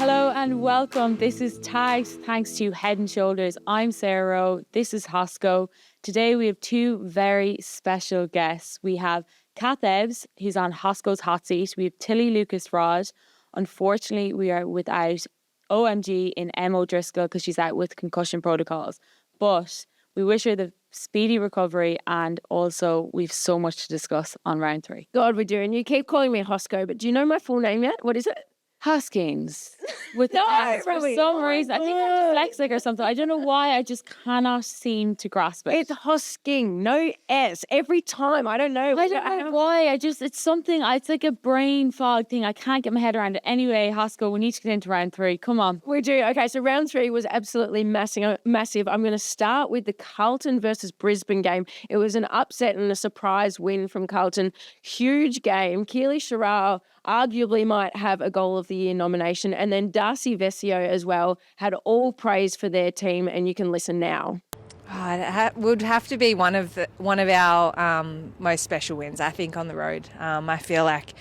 Hello and welcome. This is Tagged thanks to Head and Shoulders. I'm Sarah Rowe. This is Hosko. Today we have two very special guests. We have Kath Ebbs, who's on Hosko's hot seat. We have Tilly Lucas-Rod. Unfortunately, we are without OMG in Emma Driscoll because she's out with concussion protocols. But we wish her the speedy recovery, and also we've so much to discuss on round 3. God, we do. And you keep calling me Hosko, but do you know my full name yet? What is it? Hoskings. With No, S for Rowie. some reason. I think I'm dyslexic or something. I don't know why. I just cannot seem to grasp it. It's Hosking, no S. Every time. I don't know. I don't know why. It's something, it's like a brain fog thing. I can't get my head around it. Anyway, Hosko, we need to get into round 3. Come on. We do. Okay, so round 3 was absolutely massive. I'm going to start with the Carlton versus Brisbane game. It was an upset and a surprise win from Carlton. Huge game. Keely Sherrard arguably might have a Goal of the Year nomination. And then Darcy Vesio as well had all praise for their team, and you can listen now. It would have to be one of our most special wins, I think, on the road. I feel like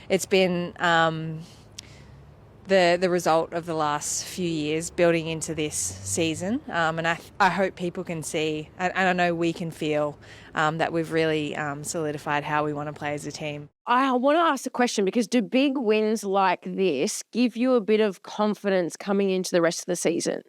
it's been the result of the last few years building into this season, and I hope people can see, and I know we can feel, that we've really solidified how we want to play as a team. I want to ask a question, because do big wins like this give you a bit of confidence coming into the rest of the season?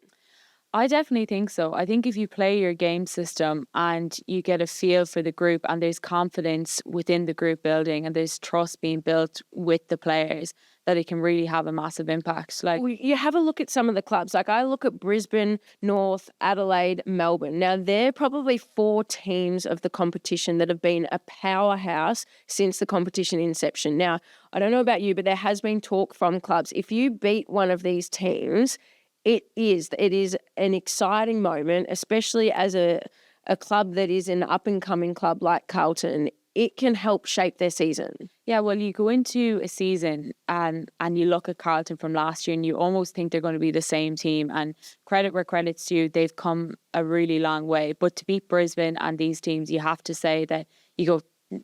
I definitely think so. I think if you play your game system and you get a feel for the group and there's confidence within the group building and there's trust being built with the players, that it can really have a massive impact. Well, you have a look at some of the clubs. Like I look at Brisbane, North, Adelaide, Melbourne. Now, they're probably 4 teams of the competition that have been a powerhouse since the competition inception. Now, I don't know about you, but there has been talk from clubs. If you beat one of these teams, it is an exciting moment, especially as a club that is an up-and-coming club like Carlton. It can help shape their season. Yeah, well, you go into a season and you look at Carlton from last year and you almost think they're going to be the same team. And credit where credit's due, they've come a really long way. But to beat Brisbane and these teams, you have to say that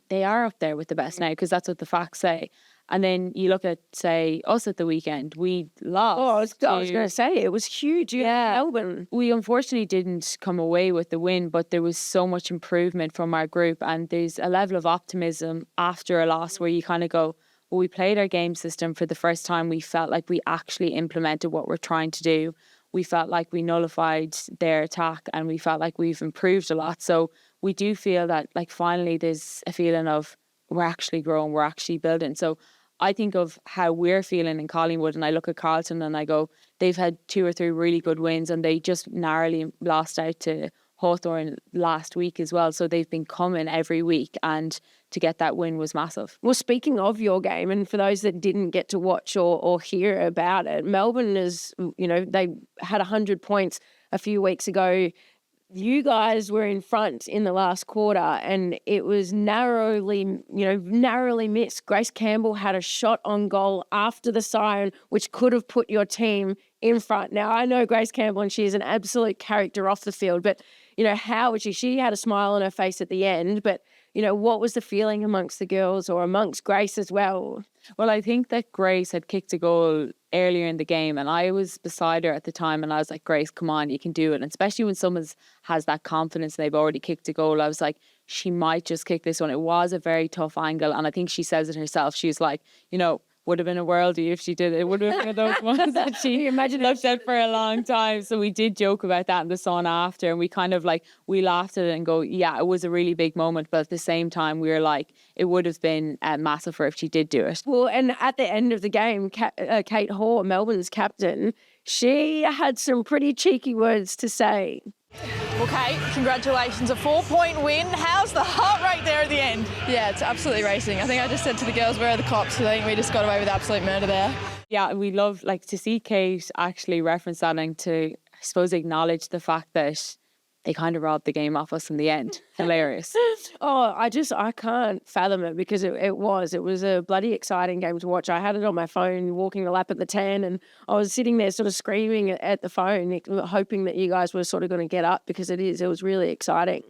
they are up there with the best now, because that's what the facts say. And then you look at, say, us at the weekend. We lost. I was going to say, it was huge. Melbourne. We unfortunately didn't come away with the win, but there was so much improvement from our group. And there's a level of optimism after a loss where you kind of go, well, we played our game system for the first time. We felt like we actually implemented what we're trying to do. We felt like we nullified their attack, and we felt like we've improved a lot. So we do feel that, like, finally there's a feeling of we're actually growing, we're actually building. So I think of how we're feeling in Collingwood, and I look at Carlton and I go, they've had 2 or 3 really good wins, and they just narrowly lost out to Hawthorn last week as well. So they've been coming every week, and to get that win was massive. Well, speaking of your game, and for those that didn't get to watch or hear about it, Melbourne is, they had 100 points a few weeks ago. You guys were in front in the last quarter, and it was narrowly missed. Grace Campbell had a shot on goal after the siren, which could have put your team in front. Now, I know Grace Campbell, and she's an absolute character off the field, but, how was she? She had a smile on her face at the end, but, what was the feeling amongst the girls, or amongst Grace as well? Well, I think that Grace had kicked a goal earlier in the game, and I was beside her at the time, and I was like, Grace, come on, you can do it. And especially when someone has that confidence and they've already kicked a goal, I was like, she might just kick this one. It was a very tough angle, and I think she says it herself. She's like, would have been a worldie if she did it. It would have been one of those ones that she looked at for a long time. So we did joke about that in the sauna after, and we kind of we laughed at it and go, yeah, it was a really big moment. But at the same time, we were like, it would have been massive for her if she did do it. Well, and at the end of the game, Kate Hoare, Melbourne's captain, she had some pretty cheeky words to say. Well, Kate, congratulations, a 4-point win. How's the heart rate there at the end? Yeah, it's absolutely racing. I think I just said to the girls, where are the cops? Because I think we just got away with absolute murder there. Yeah, we love to see Kate actually reference that and to, I suppose, acknowledge the fact that they kind of robbed the game off us in the end. Hilarious. I can't fathom it, because it was a bloody exciting game to watch. I had it on my phone, walking the lap at the 10, and I was sitting there sort of screaming at the phone, hoping that you guys were sort of going to get up, because it was really exciting.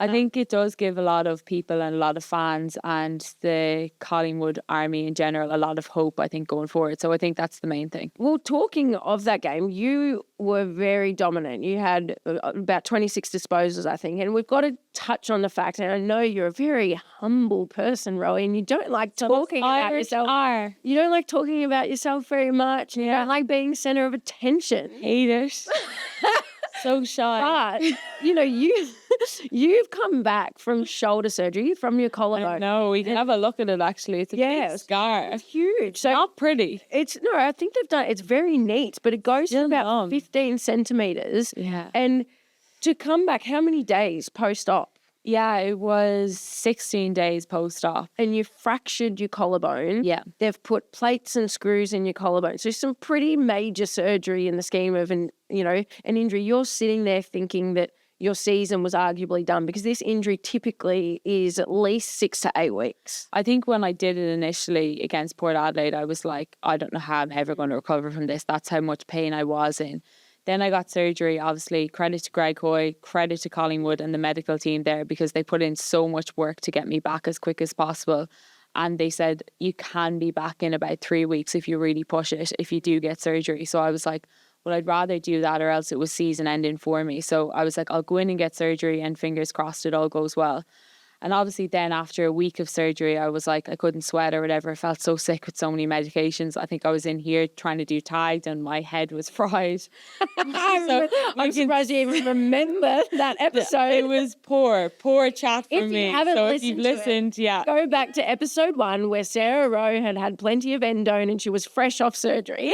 I think it does give a lot of people and a lot of fans and the Collingwood army in general a lot of hope, I think, going forward. So I think that's the main thing. Well, talking of that game, you were very dominant. You had about 26 disposals, I think. And we've got to touch on the fact, and I know you're a very humble person, Rowie, and you don't like talking about yourself. You don't like talking about yourself very much. You don't like being center of attention. Hate it. So shy. But, you've come back from shoulder surgery from your collarbone. No, we can have a look at it actually. It's a big scar. It's huge. So not pretty. I think it's very neat, but it goes to about 15 centimetres. Yeah. And to come back, how many days post-op? Yeah, it was 16 days post-op. And you fractured your collarbone. Yeah. They've put plates and screws in your collarbone. So some pretty major surgery in the scheme of an injury. You're sitting there thinking that your season was arguably done because this injury typically is at least 6 to 8 weeks. I think when I did it initially against Port Adelaide, I was like, I don't know how I'm ever going to recover from this. That's how much pain I was in. Then I got surgery, obviously, credit to Greg Hoy, credit to Collingwood and the medical team there because they put in so much work to get me back as quick as possible. And they said, you can be back in about 3 weeks if you really push it, if you do get surgery. So I was like, well, I'd rather do that or else it was season ending for me. So I was like, I'll go in and get surgery and fingers crossed it all goes well. And obviously then after a week of surgery, I was like, I couldn't sweat or whatever. I felt so sick with so many medications. I think I was in here trying to do tagged and my head was fried. I'm surprised you even remember that episode. It was poor chat for if me. You haven't so if you've listened, go back to episode 1 where Sarah Rowe had plenty of endone and she was fresh off surgery.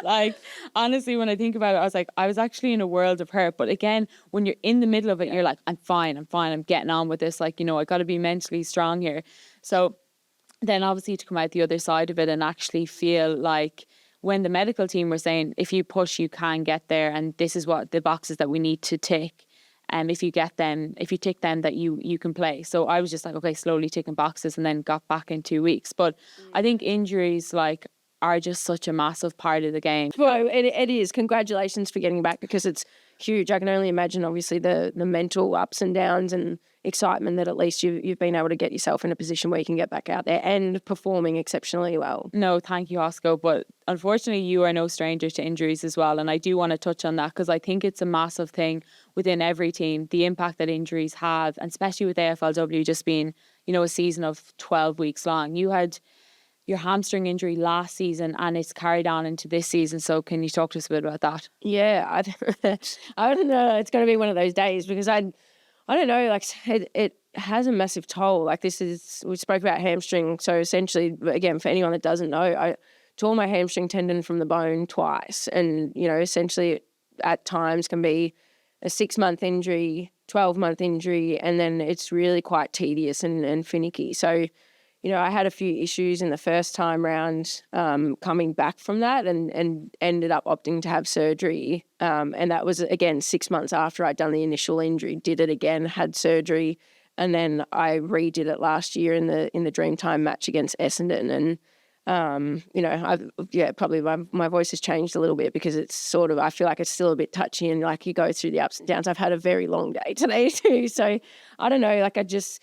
Like, honestly, when I think about it, I was like, I was actually in a world of hurt. But again, when you're in the middle of it, you're like, I'm fine, I'm getting on with this. Like, I got to be mentally strong here. So then obviously to come out the other side of it and actually feel like when the medical team were saying, if you push, you can get there. And this is what the boxes that we need to tick. If you tick them, that you can play. So I was just like, okay, slowly ticking boxes and then got back in 2 weeks. But I think injuries are just such a massive part of the game. Well, it is. Congratulations for getting back because it's huge. I can only imagine, obviously, the mental ups and downs and excitement that at least you've been able to get yourself in a position where you can get back out there and performing exceptionally well. No, thank you, Hosko. But unfortunately, you are no stranger to injuries as well. And I do want to touch on that because I think it's a massive thing within every team, the impact that injuries have, and especially with AFLW just being, a season of 12 weeks long. You had your hamstring injury last season and it's carried on into this season. So can you talk to us a bit about that? Yeah, I don't know. It's going to be one of those days because I don't know, like it has a massive toll. Like we spoke about hamstring. So essentially, again, for anyone that doesn't know, I tore my hamstring tendon from the bone twice. And, essentially at times can be a 6-month injury, 12-month injury, and then it's really quite tedious and finicky. So, I had a few issues in the first time round coming back from that and ended up opting to have surgery. And that was, again, 6 months after I'd done the initial injury, did it again, had surgery. And then I redid it last year in the Dreamtime match against Essendon. And, probably my voice has changed a little bit because it's sort of, I feel like it's still a bit touchy and like you go through the ups and downs. I've had a very long day today too. So I don't know, like I just,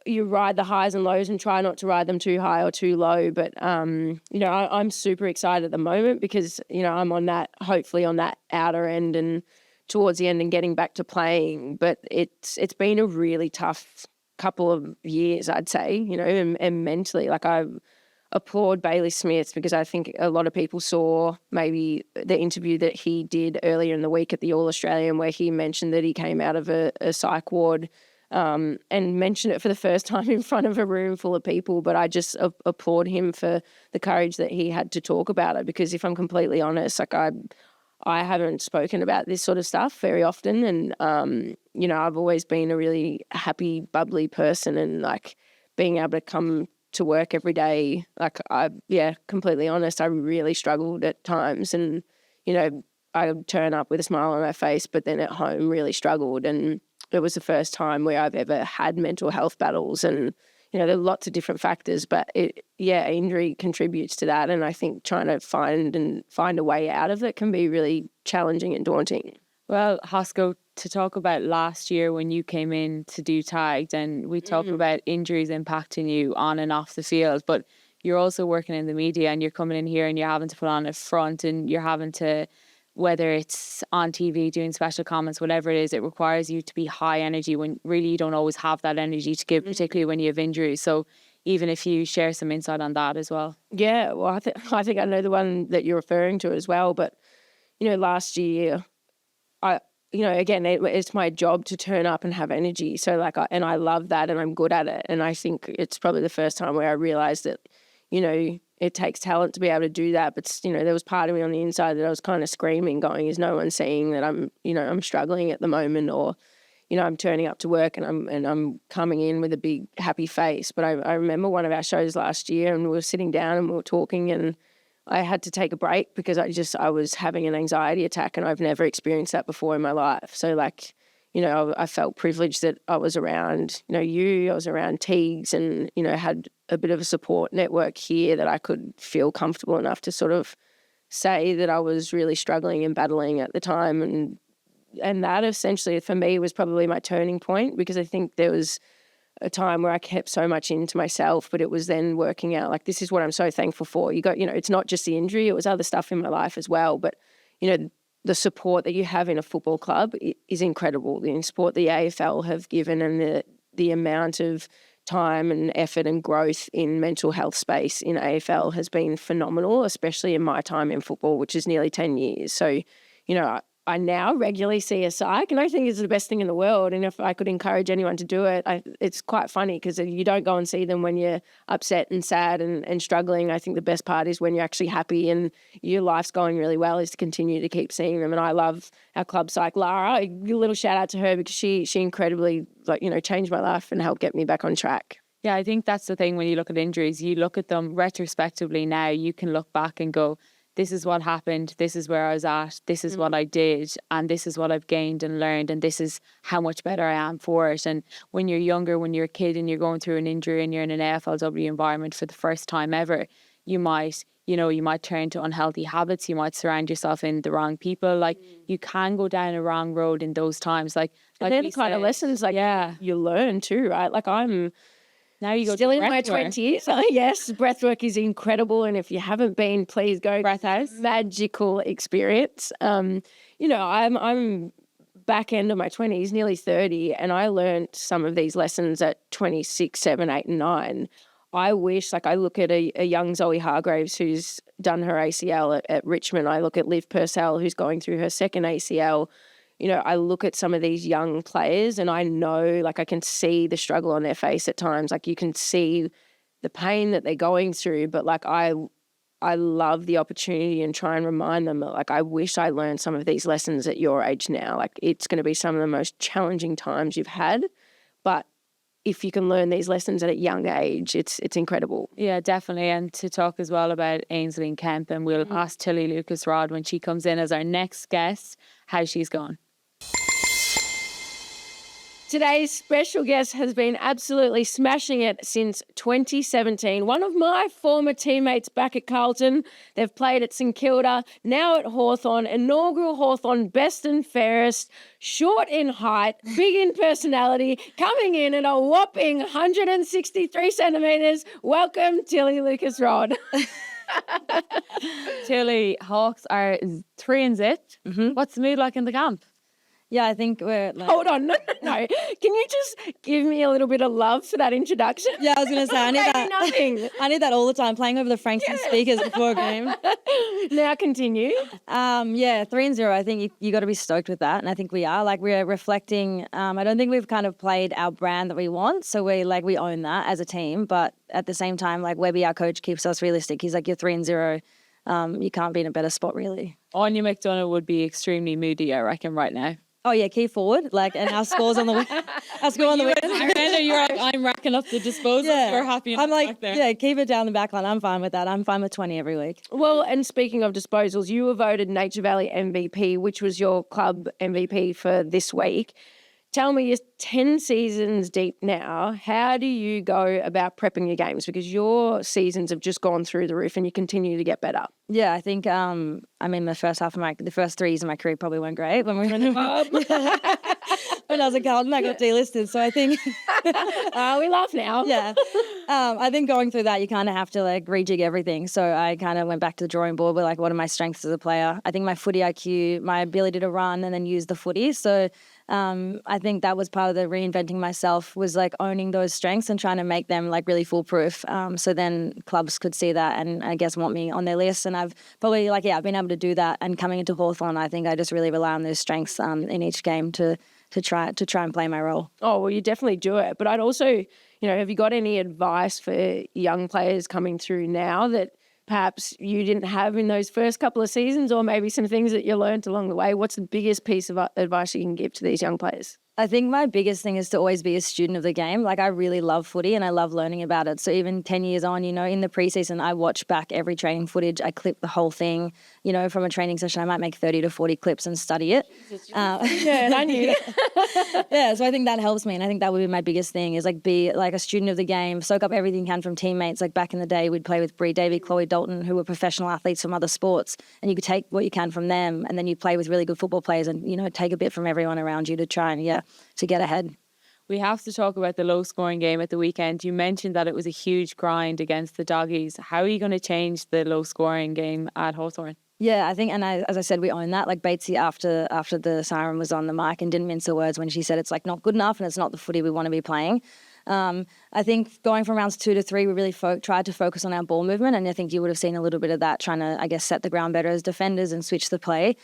you ride the highs and lows and try not to ride them too high or too low. But, I'm super excited at the moment because, I'm hopefully on that outer end and towards the end and getting back to playing. But it's been a really tough couple of years, I'd say, and mentally. Like I applaud Bailey Smith because I think a lot of people saw maybe the interview that he did earlier in the week at the All Australian where he mentioned that he came out of a psych ward and mentioned it for the first time in front of a room full of people. But I just applaud him for the courage that he had to talk about it because if I'm completely honest, like I haven't spoken about this sort of stuff very often. And, I've always been a really happy, bubbly person and like being able to come to work every day. Like completely honest, I really struggled at times and, I would turn up with a smile on my face, but then at home really struggled. And it was the first time where I've ever had mental health battles and, there are lots of different factors, but injury contributes to that. And I think trying to find a way out of it can be really challenging and daunting. Well, Hosko, to talk about last year when you came in to do tagged, and we talk about injuries impacting you on and off the field, but you're also working in the media and you're coming in here and you're having to put on a front and you're having to, whether it's on TV doing special comments, whatever it is, it requires you to be high energy when really you don't always have that energy to give, particularly when you have injuries. So even if you share some insight on that as well. Yeah, well, I think I know the one that you're referring to as well. But, last year, again, it's my job to turn up and have energy. So and I love that and I'm good at it. And I think it's probably the first time where I realized that, it takes talent to be able to do that. But, there was part of me on the inside that I was kind of screaming, going, is no one seeing that I'm struggling at the moment, or, I'm turning up to work and I'm coming in with a big happy face. But I remember one of our shows last year and we were sitting down and we were talking and I had to take a break because I was having an anxiety attack and I've never experienced that before in my life. So I felt privileged that I was around, I was around Teagues and, had a bit of a support network here that I could feel comfortable enough to sort of say that I was really struggling and battling at the time. And that essentially for me was probably my turning point, because I think there was a time where I kept so much into myself, but it was then working out this is what I'm so thankful for. It's not just the injury, it was other stuff in my life as well. But, the support that you have in a football club is incredible. The support the AFL have given and the amount of time and effort and growth in mental health space in AFL has been phenomenal, especially in my time in football, which is nearly 10 years. So, I now regularly see a psych and I think it's the best thing in the world. And if I could encourage anyone to do it, it's quite funny because you don't go and see them when you're upset and sad and struggling. I think the best part is when you're actually happy and your life's going really well is to continue to keep seeing them. And I love our club psych, Lara. A little shout out to her because she incredibly changed my life and helped get me back on track. Yeah, I think that's the thing when you look at injuries, you look at them retrospectively now, you can look back and go, this is what happened, this is where I was at, this is what I did, and this is what I've gained and learned, and this is how much better I am for it. And when you're younger, when you're a kid and you're going through an injury and you're in an AFLW environment for the first time ever, you might turn to unhealthy habits, you might surround yourself in the wrong people. You can go down a wrong road in those times. Like they're the kind of lessons you learn too, right? I'm now you go still in my breathwork. 20s. Yes, breathwork is incredible. And if you haven't been, please go. Breath house. Magical experience. I'm back end of my 20s, nearly 30, and I learned some of these lessons at 26, 7, 8, and 9. I wish, I look at a young Zoe Hargraves who's done her ACL at Richmond. I look at Liv Purcell who's going through her second ACL. I look at some of these young players and I know, I can see the struggle on their face at times. You can see the pain that they're going through, but I love the opportunity and try and remind them that I wish I learned some of these lessons at your age now. It's going to be some of the most challenging times you've had, but if you can learn these lessons at a young age, it's incredible. Yeah, definitely. And to talk as well about Ainsley and Kemp, and we'll ask Tilly Lucas-Rod when she comes in as our next guest how she's gone. Today's special guest has been absolutely smashing it since 2017. One of my former teammates back at Carlton. They've played at St Kilda, now at Hawthorn, inaugural Hawthorn best and fairest, short in height, big in personality, coming in at a whopping 163 centimetres. Welcome, Tilly Lucas-Rod. Tilly, Hawks are 3-0. What's the mood like in the camp? Yeah, I think we're Hold on, no. Can you just give me a little bit of love for that introduction? Yeah, I was going to say, I need that. Nothing. I need that all the time, playing over the Frankston speakers before a game. Now continue. 3-0. I think you got to be stoked with that, and I think we are. We're reflecting. I don't think we've kind of played our brand that we want, so we own that as a team. But at the same time, Webby, our coach, keeps us realistic. He's like, you're 3-0. You can't be in a better spot, really. Anya McDonough would be extremely moody, I reckon, right now. Oh yeah, key forward, and our scores on the win. Our score on the win. You're like, I'm racking up the disposals. We're happy. I'm back there. yeah, keep it down the back line. I'm fine with that. I'm fine with 20 every week. Well, and speaking of disposals, you were voted Nature Valley MVP, which was your club MVP for this week. tell me, you're 10 seasons deep now. How do you go about prepping your games? Because your seasons have just gone through the roof and you continue to get better. Yeah, I think, the first 3 years of my career probably weren't great when we were in the pub. When I was at Carlton, I got delisted. So I think... we laugh now. Yeah. I think going through that, you kind of have to like rejig everything. So I kind of went back to the drawing board with like, what are my strengths as a player? I think my footy IQ, my ability to run and then use the footy. So I think that was part of the reinventing myself, was like owning those strengths and trying to make them like really foolproof. So then clubs could see that and I guess want me on their list. And I've probably I've been able to do that. And coming into Hawthorn, I think I just really rely on those strengths in each game to try and play my role. Oh, well, you definitely do it. But I'd also, have you got any advice for young players coming through now that perhaps you didn't have in those first couple of seasons, or maybe some things that you learned along the way? What's the biggest piece of advice you can give to these young players? I think my biggest thing is to always be a student of the game. Like, I really love footy and I love learning about it. So even 10 years on, in the preseason, I watch back every training footage. I clip the whole thing. From a training session, I might make 30 to 40 clips and study it. Yeah, and I knew that. Yeah, so I think that helps me. And I think that would be my biggest thing, is like be like a student of the game, soak up everything you can from teammates. Like back in the day, we'd play with Bree Davey, Chloe Dalton, who were professional athletes from other sports. And you could take what you can from them and then you play with really good football players and, take a bit from everyone around you to try and, to get ahead. We have to talk about the low-scoring game at the weekend. You mentioned that it was a huge grind against the Doggies. How are you going to change the low-scoring game at Hawthorn? Yeah, I think, and as I said, we own that. Like Batesy, after the siren was on the mic and didn't mince her words when she said it's like not good enough and it's not the footy we want to be playing. I think going from rounds 2 to 3, we really tried to focus on our ball movement, and I think you would have seen a little bit of that, trying to, I guess, set the ground better as defenders and switch the play.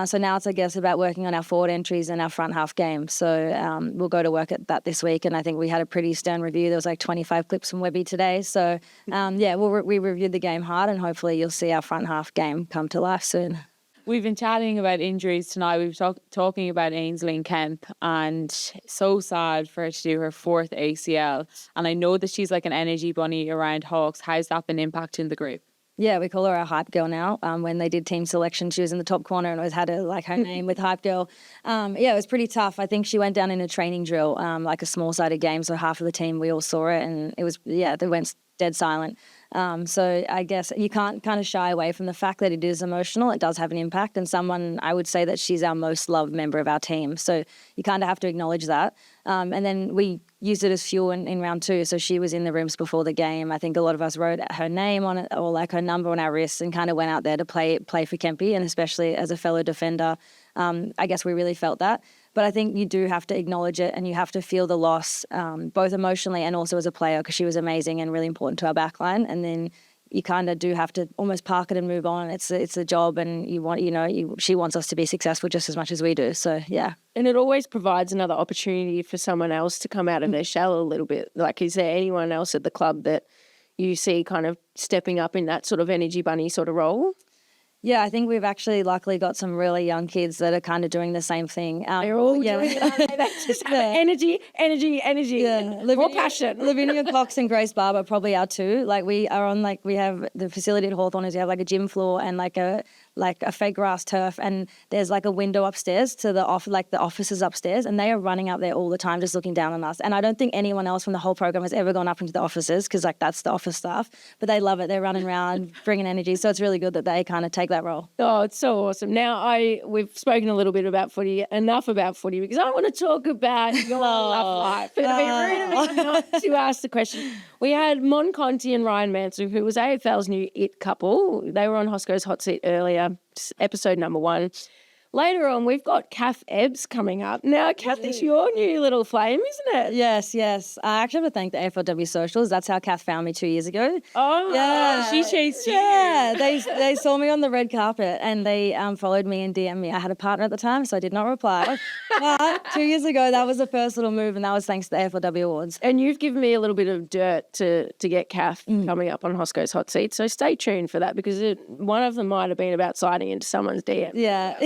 So now it's, I guess, about working on our forward entries and our front half game. So we'll go to work at that this week, and I think we had a pretty stern review. There was like 25 clips from Webby today. So, we reviewed the game hard, and hopefully you'll see our front half game come to life soon. We've been chatting about injuries tonight. We've talking about Ainsley and Kemp, and so sad for her to do her 4th ACL. And I know that she's like an energy bunny around Hawks. How's that been impacting the group? Yeah, we call her our hype girl now. When they did team selection, she was in the top corner and always had her name with hype girl. It was pretty tough. I think she went down in a training drill, like a small-sided game. So half of the team, we all saw it, and it was, they went dead silent. So I guess you can't kind of shy away from the fact that it is emotional. It does have an impact, and I would say that she's our most loved member of our team. So you kind of have to acknowledge that. And then we used it as fuel in round 2. So she was in the rooms before the game. I think a lot of us wrote her name on it or like her number on our wrists and kind of went out there to play for Kempy, and especially as a fellow defender. I guess we really felt that. But I think you do have to acknowledge it and you have to feel the loss, both emotionally and also as a player, because she was amazing and really important to our backline. And then you kind of do have to almost park it and move on. It's a job, and she wants us to be successful just as much as we do. So, yeah. And it always provides another opportunity for someone else to come out of their shell a little bit. Like, is there anyone else at the club that you see kind of stepping up in that sort of energy bunny sort of role? Yeah, I think we've actually luckily got some really young kids that are kind of doing the same thing. They're all doing it, aren't they? They just have energy, more passion. Lavinia Cox and Grace Barber probably are too. Like, we are on, like, we have the facility at Hawthorn is we have like a gym floor and like a fake grass turf, and there's like a window upstairs to the offices upstairs, and they are running up there all the time just looking down on us. And I don't think anyone else from the whole program has ever gone up into the offices, because like that's the office staff, but they love it. They're running around bringing energy, so it's really good that they kind of take that role. Oh, it's so awesome. Now we've spoken a little bit about footy, enough about footy, because I want to talk about your love life. It'd be rude of me not to ask the question. We had Mon Conti and Ryan Mansell, who was AFL's new it couple. They were on Hosko's Hot Seat earlier, episode number 1. Later on, we've got Kath Ebbs coming up. Now, Kath is your new little flame, isn't it? Yes. I actually have to thank the AFLW socials. That's how Kath found me 2 years ago. Oh, yeah. She chased you. Yeah, they saw me on the red carpet and they followed me and DM'd me. I had a partner at the time, so I did not reply. But 2 years ago, that was the first little move, and that was thanks to the AFLW Awards. And you've given me a little bit of dirt to get Kath coming up on Hosko's Hot Seat, so stay tuned for that, because one of them might have been about sliding into someone's DM. Yeah.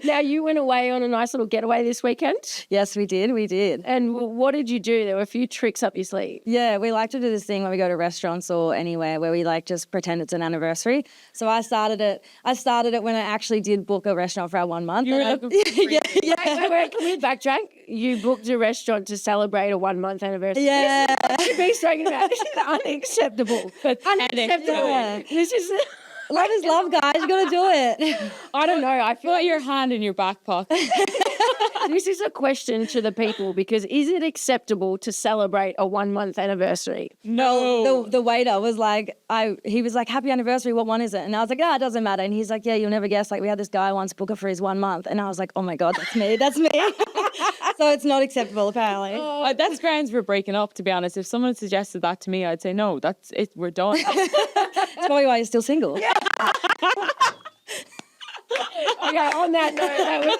Now, you went away on a nice little getaway this weekend. Yes, we did. And what did you do? There were a few tricks up your sleeve. Yeah, we like to do this thing when we go to restaurants or anywhere where we like just pretend it's an anniversary. So I started it when I actually did book a restaurant for our 1 month. You were looking for yeah. Wait, can we backtrack? You booked a restaurant to celebrate a 1 month anniversary. Yeah. This is what you're speaking about. This is unacceptable. Unacceptable. Yeah. This is... Love is love, guys. You got to do it. I don't know. I feel Put your hand in your back pocket. this is a question to the people because is it acceptable to celebrate a 1 month anniversary? No. The waiter was like, he was like, happy anniversary, what one is it? And I was like, it doesn't matter. And he's like, yeah, you'll never guess. Like, we had this guy once book it for his 1 month. And I was like, oh my God, that's me. So it's not acceptable, apparently. That's grounds for breaking up, to be honest. If someone suggested that to me, I'd say, no, that's it. We're done. That's probably why you're still single. Okay, on that note, that was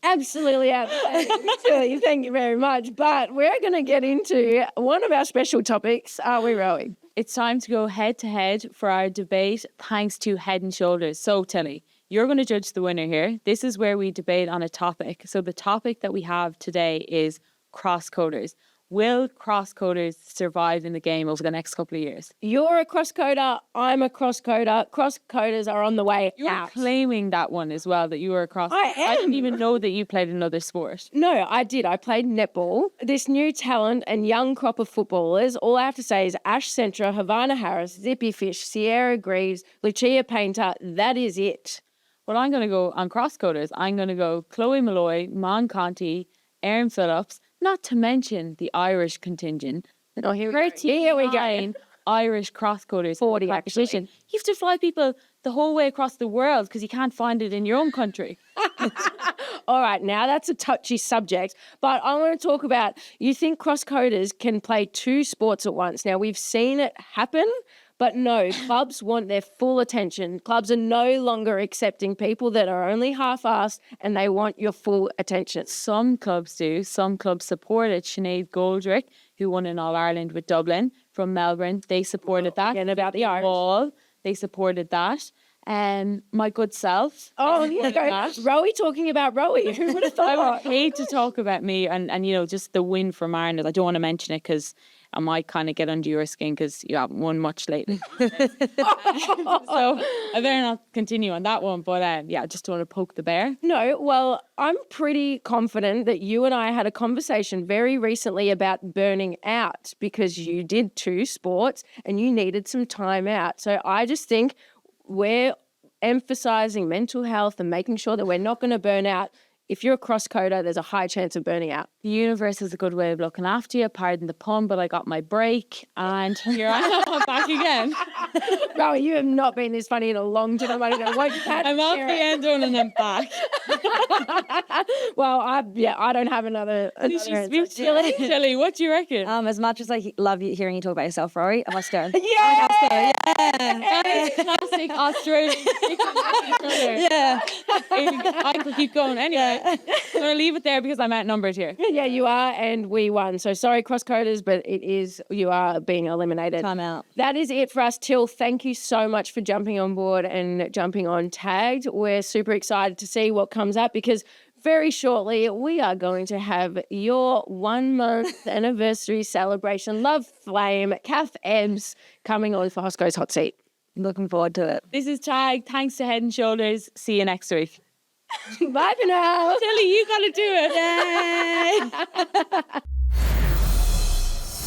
absolutely outstanding. Silly, thank you very much. But we're going to get into one of our special topics. Are we, Rowie? It's time to go head to head for our debate, thanks to Head and Shoulders. So, Tilly, you're going to judge the winner here. This is where we debate on a topic. So the topic that we have today is cross-coders. Will cross-coders survive in the game over the next couple of years? You're a cross-coder. I'm a cross-coder. Cross-coders are on the way You're out. claiming that one as well, that you were a cross. I am. I didn't even know that you played another sport. No, I did. I played netball. This new talent and young crop of footballers, all I have to say is Ash Centra, Havana Harris, Zippy Fish, Sierra Greaves, Lucia Painter. That is it. Well, I'm going to go on cross-coders. I'm going to go Chloe Malloy, Mon Conti, Erin Phillips, not to mention the Irish contingent. Oh, here we go. Irish cross-coders. 40, actually. You have to fly people the whole way across the world because you can't find it in your own country. All right, now that's a touchy subject, but I want to talk about, you think cross-coders can play two sports at once. Now, we've seen it happen, but no, clubs want their full attention. Clubs are no longer accepting people that are only half-assed and they want your full attention. Some clubs do. Some clubs support it. Sinead Goldrick, who won an All-Ireland with Dublin from Melbourne, they supported that. Again, about the Irish. Ball, they supported that. My good self. Oh, yeah, Rowie talking about Rowie. Who would have I thought? would hate to talk about me and you know, just the win for Mariners. I don't want to mention it because I might kind of get under your skin because you haven't won much lately. So I better not continue on that one. But yeah, I just want to poke the bear. No, well, I'm pretty confident that you and I had a conversation very recently about burning out because you did two sports and you needed some time out. So I just think we're emphasizing mental health and making sure that we're not going to burn out. If you're a cross-coder, there's a high chance of burning out. The universe has a good way of looking after you. Pardon the pun, but I got my break and here I am. I'm back again. Rowie, you have not been this funny in a long time. I don't know what I'm off the end zone and I'm back. Well, I don't have another answer. Tilly, what do you reckon? As much as I love hearing you talk about yourself, Rory, I must go. Yeah! Classic Australian. Yeah. I could keep going anyway. I'm going to leave it there because I'm outnumbered here. Yeah, you are, and we won. So sorry, cross-coders, but you are being eliminated. Time out. That is it for us, Till. Thank you so much for jumping on board and jumping on Tagged. We're super excited to see what comes up because very shortly we are going to have your 1 month anniversary celebration. Love Flame, Kath Ebbs coming on for Hosko's Hot Seat. Looking forward to it. This is Tag. Thanks to Head and Shoulders. See you next week. Bye for now. Tilly, you got to do it. Yay!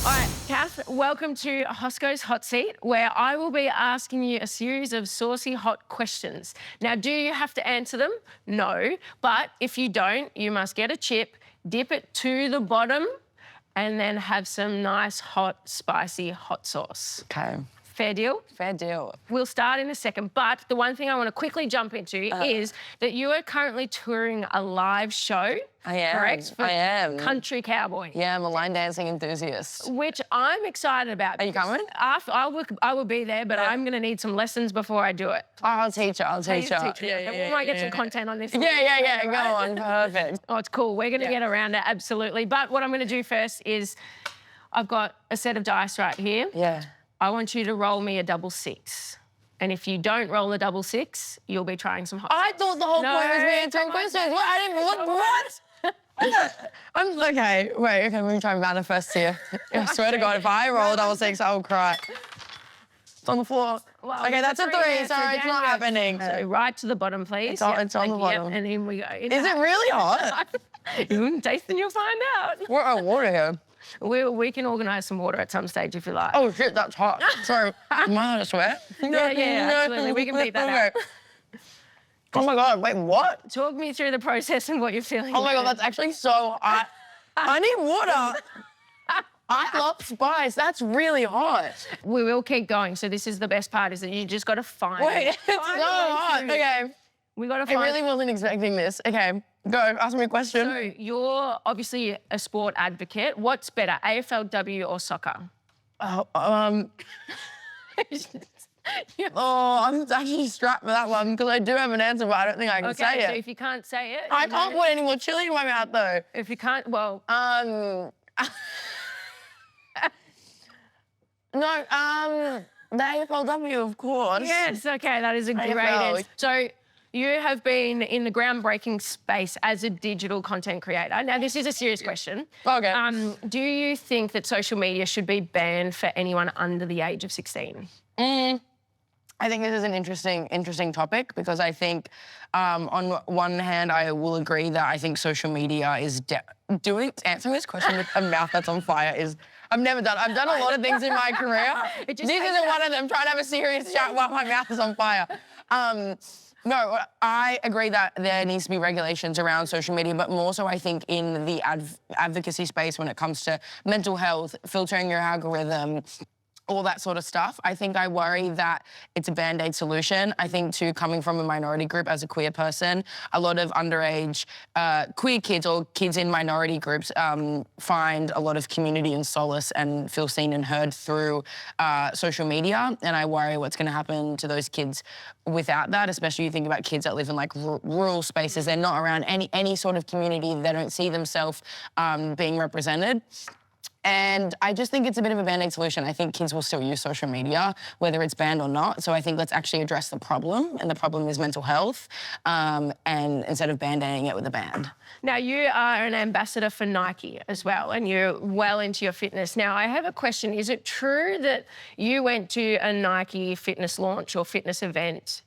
All right, Kath, welcome to Hosko's Hot Seat, where I will be asking you a series of saucy hot questions. Now, do you have to answer them? No. But if you don't, you must get a chip, dip it to the bottom, and then have some nice, hot, spicy hot sauce. Okay. Fair deal? Fair deal. We'll start in a second, but the one thing I want to quickly jump into is that you are currently touring a live show. I am. Correct? For I am. Country Cowboy. Yeah, I'm a line dancing enthusiast. Which I'm excited about. Are you coming? I will be there, but I'm going to need some lessons before I do it. Oh, I'll teach you. Please teach me. We might get some content on this. Yeah. Go on. Perfect. Oh, it's cool. We're going to get around it, absolutely. But what I'm going to do first is I've got a set of dice right here. Yeah. I want you to roll me a double six. And if you don't roll a double six, you'll be trying some hot I thought the whole No, point was me answering questions. What? I didn't. What? I'm okay. Wait. Okay, we're trying to manifest here. I swear to God, if I roll a double six, I will cry. It's on the floor. Well, Okay, that's a three. yeah, Sorry, it's not happening. So right to the bottom, please. It's on the bottom. And in we go. Is it really hot? You taste and you'll find out. What water here? We can organise some water at some stage if you like. Oh shit, that's hot. Sorry, am I out of sweat? Yeah, absolutely. We can beat that out. Oh my God, wait, what? Talk me through the process and what you're feeling. Oh my God, that's actually so hot. I need water. I love spice. That's really hot. We will keep going. So this is the best part, is that you just got to find. Wait, it's so hot. Okay. We got to I find. really wasn't expecting this. Okay, go. Ask me a question. So you're obviously a sport advocate. What's better, AFLW or soccer? Oh, I'm actually strapped for that one because I do have an answer, but I don't think I can say Okay, so it. if you can't say it, I can't put any more chili in my mouth though. If you can't, well, No, the AFLW, of course. yes, okay, that is a great AFL. answer. So you have been in the groundbreaking space as a digital content creator. Now, this is a serious question. Okay. Do you think that social media should be banned for anyone under the age of 16? I think this is an interesting topic because I think, on one hand, I will agree that I think social media is answering this question with a mouth that's on fire is. I've never done. I've done a lot of things in my career. This isn't one of them. Trying to have a serious chat while my mouth is on fire. No, I agree that there needs to be regulations around social media, but more so I think in the advocacy space when it comes to mental health, filtering your algorithm, all that sort of stuff. I think I worry that it's a Band-Aid solution. I think too, coming from a minority group as a queer person, a lot of underage queer kids or kids in minority groups find a lot of community and solace and feel seen and heard through social media. And I worry what's going to happen to those kids without that, especially you think about kids that live in like rural spaces. They're not around any sort of community. They don't see themselves being represented. And I just think it's a bit of a Band-Aid solution. I think kids will still use social media, whether it's banned or not. So I think let's actually address the problem, and the problem is mental health, and instead of Band-Aiding it with a ban. Now, you are an ambassador for Nike as well, and you're well into your fitness. Now, I have a question. Is it true that you went to a Nike fitness launch or fitness event?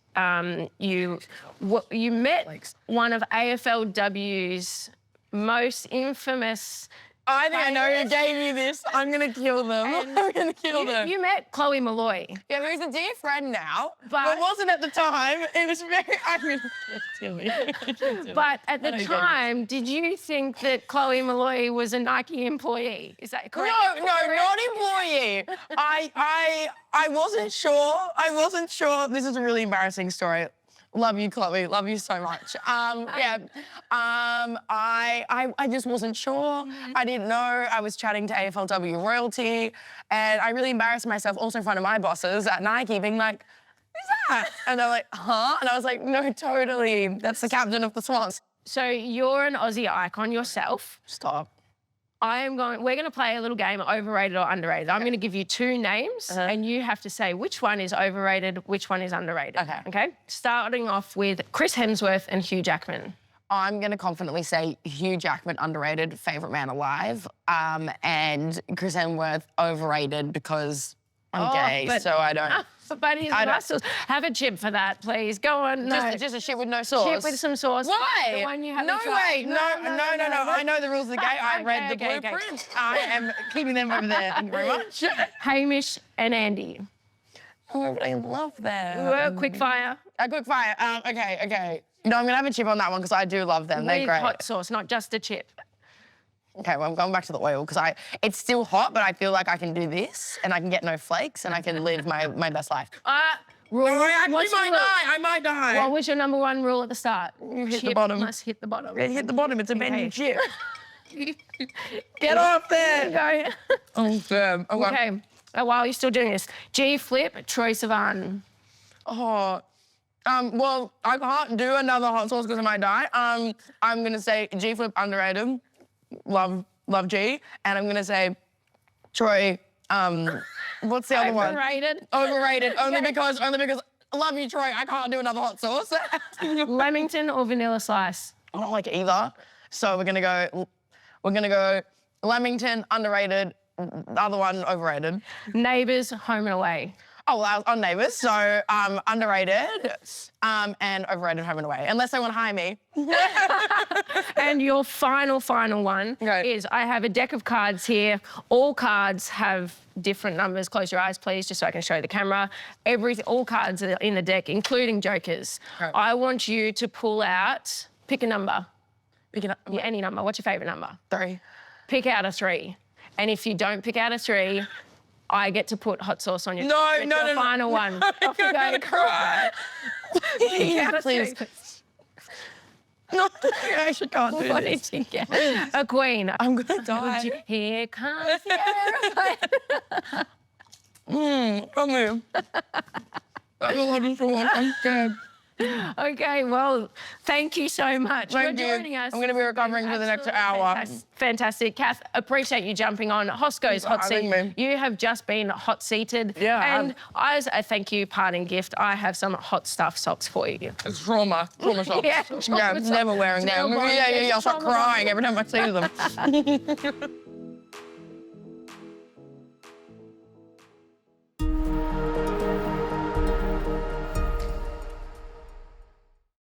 You met one of AFLW's most infamous... I think I know who gave you this. I'm going to kill them. I'm going to kill them. You met Chloe Malloy. Yeah, who's a dear friend now, but wasn't at the time. It was very... But at the time, did you think that Chloe Malloy was a Nike employee? Is that correct? No, not employee. I wasn't sure. I wasn't sure. This is a really embarrassing story. Love you, Chloe. Love you so much. I just wasn't sure. I didn't know. I was chatting to AFLW royalty, and I really embarrassed myself also in front of my bosses at Nike, being like, "Who's that?" And they're like, "Huh?" And I was like, "No, totally. That's the captain of the Swans." So you're an Aussie icon yourself. Stop. We're going to play a little game, overrated or underrated. I'm going to give you two names and you have to say which one is overrated, which one is underrated. Okay? Starting off with Chris Hemsworth and Hugh Jackman. I'm going to confidently say Hugh Jackman, underrated, favourite man alive, and Chris Hemsworth, overrated because I'm gay, so I don't... But his muscles. Have a chip for that, please. Go on. No. Just a chip with no sauce? Chip with some sauce. Why? The one you haven't No tried. way. No. I know the rules of the game. I read the blueprint. I am keeping them over there. Thank you very much. Hamish and Andy. Oh, I love them. Quick fire. Quick fire. Okay. No, I'm going to have a chip on that one because I do love them. They're With great. hot sauce, not just a chip. Okay, well, I'm going back to the oil because it's still hot, but I feel like I can do this and I can get no flakes and I can live my best life. Rule. I might die. What was your number one rule at the start? You hit the bottom. Must hit the bottom. It hit the bottom. It's a bendy chip. Get off there. Go. Oh, firm. Okay. While you're still doing this, G Flip, Troy Sivan. Oh. Well, I can't do another hot sauce because I might die. I'm gonna say G Flip, underrated. Love G. And I'm gonna say Troy. What's the other one? Overrated. Overrated. Only because love you, Troy. I can't do another hot sauce. Lamington or vanilla slice? I don't like either. So we're gonna go Lamington, underrated, the other one, overrated. Neighbours, home and away. Oh, well, on Neighbours, so underrated and overrated, home and away, unless they want to hire me. And your final one is I have a deck of cards here. All cards have different numbers. Close your eyes, please, just so I can show the camera. All cards are in the deck, including jokers. Okay. I want you to pull out, pick a number. Yeah, Any number. What's your favourite number? 3. Pick out a 3. And if you don't pick out a 3, I get to put hot sauce on your final one. No, Off you go. Cry. Please. No, I actually can't do What this. did you get? A queen. I'm gonna die. Here comes the aeroplane. Come here. That's all I just want. I'm scared. Okay, well, thank you so much for joining us. I'm going to be recovering for the next hour. Fantastic. Kath, appreciate you jumping on Hosko's Hot Seat. You have just been hot seated. Yeah. And as a thank you parting gift, I have some hot stuff socks for you. It's trauma socks. Yeah, I'm never wearing them. Yeah, I'll start crying every time I see them.